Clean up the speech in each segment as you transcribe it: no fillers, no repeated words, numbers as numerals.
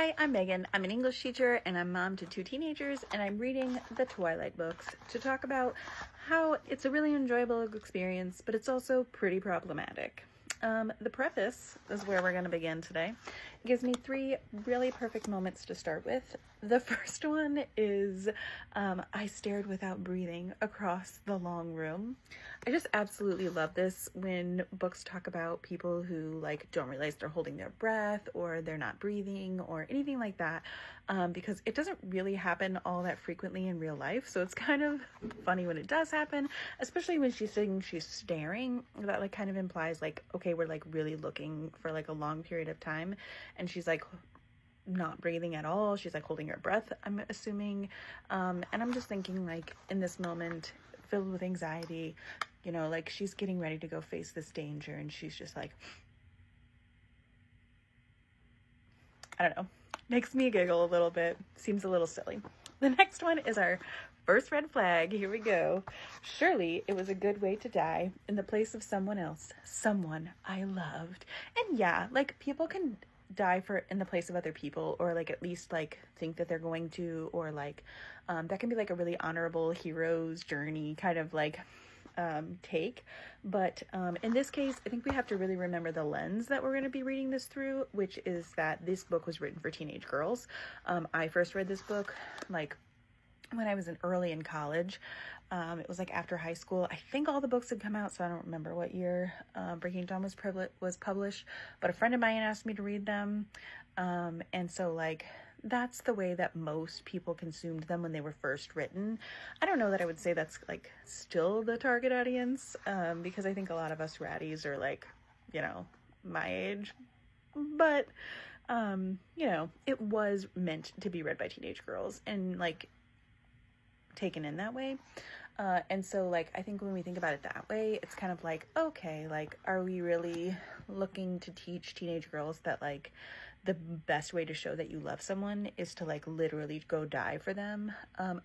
Hi, I'm Megan. I'm an English teacher and I'm mom to 2 teenagers, and I'm reading the Twilight books to talk about how it's a really enjoyable experience, but it's also pretty problematic. The preface is where we're going to begin today. It gives me 3 really perfect moments to start with. The first one is I stared without breathing across the long room. I just absolutely love this when books talk about people who don't realize they're holding their breath or they're not breathing or anything like that, because it doesn't really happen all that frequently in real life. So it's kind of funny when it does happen, especially when she's saying she's staring. That kind of implies okay, we're really looking for a long period of time, and she's not breathing at all. She's holding her breath, I'm assuming. And I'm just thinking in this moment filled with anxiety, she's getting ready to go face this danger, and she's just I don't know, makes me giggle a little bit. Seems a little silly. The next one is our first red flag. Here we go. Surely it was a good way to die in the place of someone else, someone I loved. And yeah, people can die in the place of other people, or at least think that they're going to, or that can be a really honorable hero's journey kind of take. But in this case, I think we have to really remember the lens that we're going to be reading this through, which is that this book was written for teenage girls. I first read this book when I was early in college. It was after high school. I think all the books had come out, so I don't remember what year Breaking Dawn was published, but a friend of mine asked me to read them. And so that's the way that most people consumed them when they were first written. I don't know that I would say that's still the target audience, because I think a lot of us Ratties are my age, but it was meant to be read by teenage girls and taken in that way. And so I think when we think about it that way, it's kind of okay, are we really looking to teach teenage girls that the best way to show that you love someone is to literally go die for them,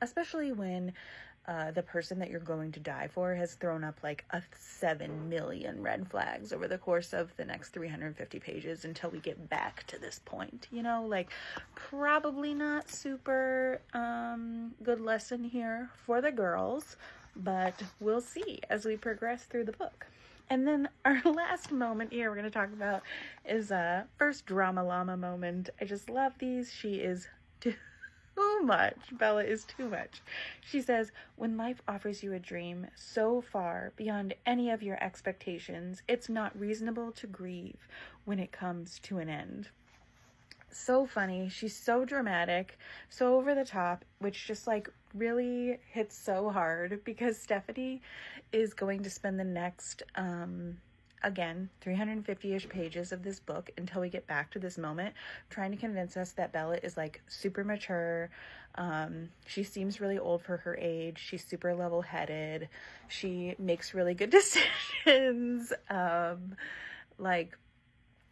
especially when the person that you're going to die for has thrown up 7 million red flags over the course of the next 350 pages until we get back to this point, probably not super good lesson here for the girls, but we'll see as we progress through the book. And then our last moment here we're going to talk about is first drama llama moment. I just love these. She is too much. Bella is too much. She says, when life offers you a dream so far beyond any of your expectations, it's not reasonable to grieve when it comes to an end. So funny. She's so dramatic, so over the top, which just really hits so hard, because Stephanie is going to spend the next again 350-ish pages of this book until we get back to this moment trying to convince us that Bella is super mature. She seems really old for her age. She's super level-headed. She makes really good decisions.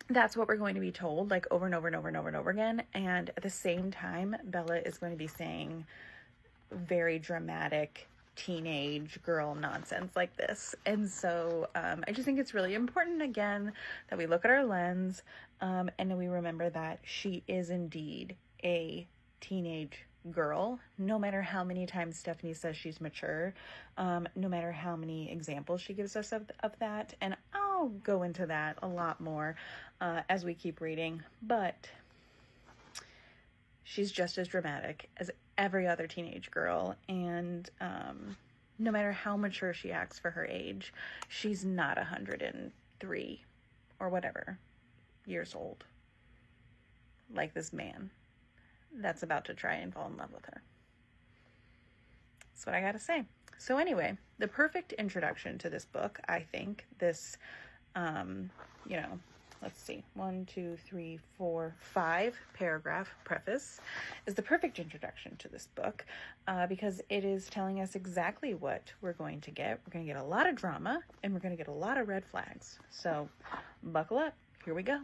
That's what we're going to be told over and over and over and over and over again. And at the same time, Bella is going to be saying very dramatic teenage girl nonsense like this. And so I just think it's really important, again, that we look at our lens, and that we remember that she is indeed a teenage girl, no matter how many times Stephanie says she's mature, no matter how many examples she gives us of that. And I'll go into that a lot more as we keep reading, but she's just as dramatic as every other teenage girl, and no matter how mature she acts for her age, she's not 103 or whatever years old like this man that's about to try and fall in love with her. That's what I gotta say. So anyway, the perfect introduction to this book, I think, this let's see, 1, 2, 3, 4, 5 paragraph preface is the perfect introduction to this book, because it is telling us exactly what we're going to get. We're going to get a lot of drama, and we're going to get a lot of red flags. So buckle up. Here we go.